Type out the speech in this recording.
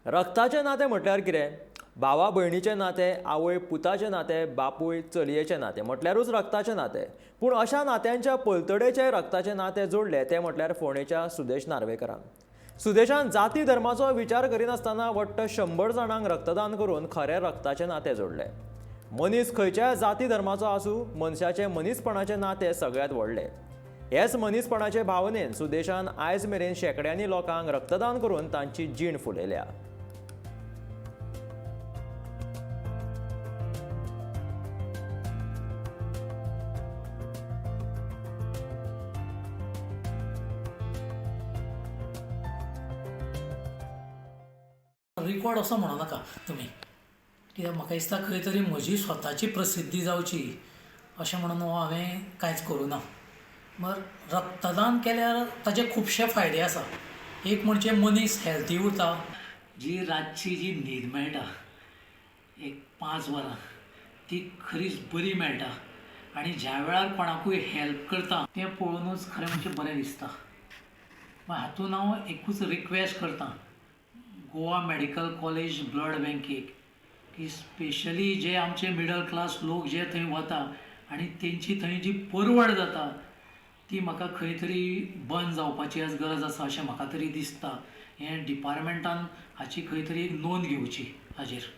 रक्ताचें नातें म्हटल्यार कितें? भावा भयणीचें नातें, आवय पुताचें नातें, बापूय चलयेचें नातें म्हटल्यारूच रक्ताचें नातें. पूण अशा नात्यांच्या पलतडेचें रक्ताचें नातें जोडलें तें म्हटल्यार फोंडेच्या सुदेश नार्वेकारान. सुदेशान जाती धर्माचो विचार करिनासतना वट्ट 100 जाणांक रक्तदान करून खरें रक्ताचें नातें जोडलें. मनीस खंयच्याय जाती धर्माचो आसूं, मनशाचें मनीसपणाचें नातें सगळ्यांत व्हडलें. हेच मनीसपणाचे भावनेन सुदेशान आयज मेरेन शेकड्यांनी लोकांक रक्तदान करून तांची जीण फुलयल्या. रिकॉर्ड असो म्हणू नाका तुमी, कित्याक म्हाका दिसता खंय तरी म्हजी स्वताची प्रसिद्धी जावची अशें म्हणून हो हांवें कांयच करूं ना. मर रक्तदान केल्यार ताचे खुबशे फायदे आसा. एक म्हणजे मनीस हेल्थी उरता, जी रातची जी न्हीद मेळटा एक 5 वरां ती खरीच बरी मेळटा आनी ज्या वेळार कोणाकूय हेल्प करता तें पळोवनूच खरें म्हणजे बरें दिसता. हातूंत हांव एकूच रिक्वेस्ट करतां गोवा मेडिकल कॉलेज ब्लड बँकेक की स्पेशली जे आमचे मिडल क्लास लोक जे थंय वता आनी तेंची थंय जी परवड जाता ती म्हाका खंय तरी बंद जावपाची आज गरज आसा अशें म्हाका तरी दिसता. हें डिपार्टमेंटान हाची खंय तरी नोंद घेवची हाजेर.